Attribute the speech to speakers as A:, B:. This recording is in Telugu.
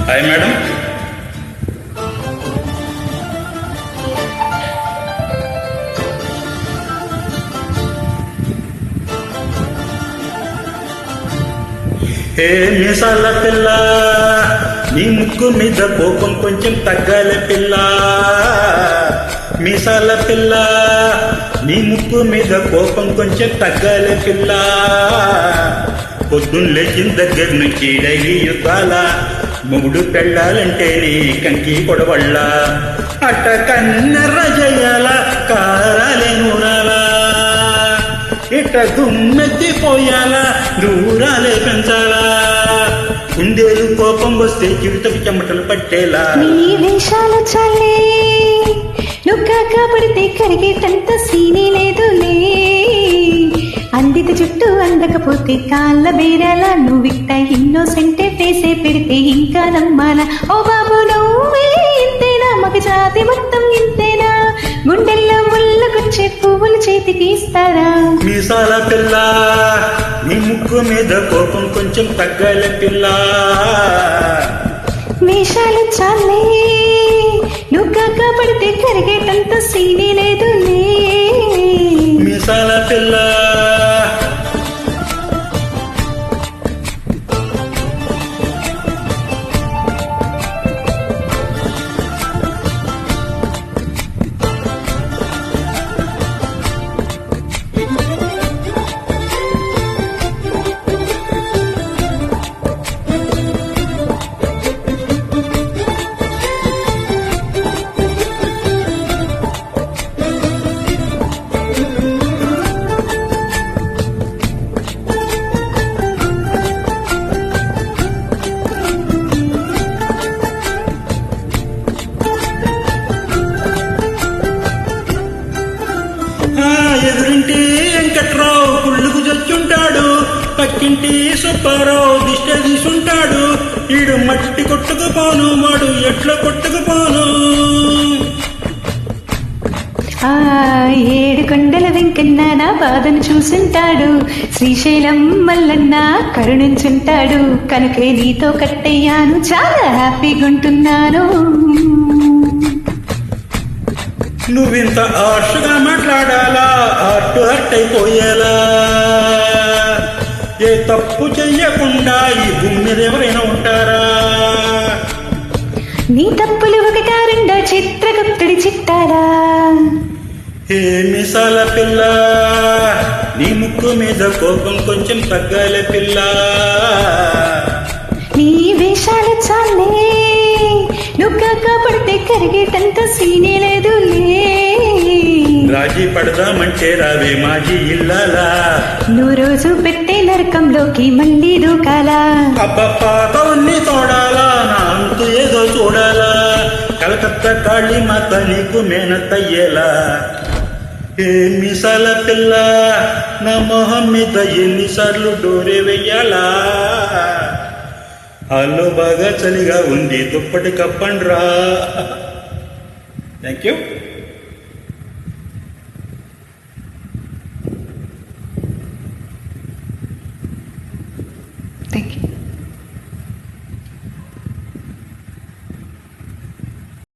A: Hi madam. హే మీసాల పిల్ల, నీ ముక్కు మీద కోపం కొంచెం తగ్గాలి పిల్ల. మీసాల పిల్ల, నీ ముక్కు మీద కోపం కొంచెం తగ్గాలి పిల్ల. పొద్దున్న లేచిన దగ్గర నుంచి డైలీ యుద్ధాల, మొగుడు పెళ్ళాలంటే నీ కంకి కొడవళ్ళ. అట్ట కన్నెర్ర జయాల కారాలే నూనాల, ఇట్ట దుమ్మెత్తిపోయాలా దూరాలే పెంచాలా. కుందేలు కోపం వస్తే జీవితపు చెమటలు పట్టేలా.
B: నీ వేషాలు చాలే, నువ్వు కాకపడితే కరిగేటంత సీనీ లేదులే. అందిత జుట్టు అందకపోతే కాళ్ళ బేరాల, నువ్విట్ట ఇన్నోసెంటే ఫేసే పెడితే ఇంకా నమ్మాలా. ఓ బాబు నువ్వే ఇంతేనా, మగ జాతి మొత్తం ఇంతేనా, గుండెల్లో ముళ్ళకొచ్చే పువ్వులు చేతికి ఇస్తారా.
A: మీసాల పిల్ల, నీ ముక్కు మీద కోపం కొంచెం తగ్గాలి పిల్ల.
B: వేషాలు చాలే, నువ్వు కాకపడితే కరిగేటంత సీనీ లేదులే.
A: మీసాల పిల్ల, ఎదురింటి వెంకట్రావు పుళ్ళుకు చచ్చుంటాడు, పక్కింటి సుబ్బారావు దిష్ట తీసుంటాడు. ఈడు మట్టి కొట్టుకుపోను, వాడు ఎట్లా కొట్టుకుపోను.
B: ఆ ఏడు కొండల వెంకన్న నా బాధను చూసుంటాడు, శ్రీశైలం మల్లన్న కరుణించుంటాడు. కనుకే నీతో కట్టయ్యాను, చాలా హ్యాపీగా ఉంటున్నాను.
A: నువ్వింత ఆర్షగా మాట్లాడాలా, హర్ట్ అయిపోయేలా. ఏ తప్పు చెయ్యకుండా ఈ భూమి మీద ఎవరైనా ఉంటారా.
B: నీ తప్పులు ఒకటా రెండో చిత్రగుప్తుడి చిట్టారా.
A: ఏ మిసాల పిల్ల, నీ ముక్కు మీద కోపం కొంచెం తగ్గాలి పిల్ల.
B: నీ వేషాలు చాలే, నువ్వు కాకపడితే కరిగేటంత సీనే లేదులే.
A: రాజీ పడదామంటే రావే మాజీ ఇల్లాలా,
B: నువ్వు రోజు పెట్టే నరకంలోకి మళ్ళీ దూకాలా.
A: అబ్బన్నీ తోడాలా, నా అంతు ఏదో చూడాలా. కలకత్తా కాళీ మాత నీకు మేనత్తయ్యేలా. ఏ మిసాల పిల్ల, నా మొహం మీద ఎన్నిసార్లు డోరే వెయ్యాలా. హాల్లో బాగా చలిగా ఉంది, దుప్పటి కప్పండ్రా. Thank you.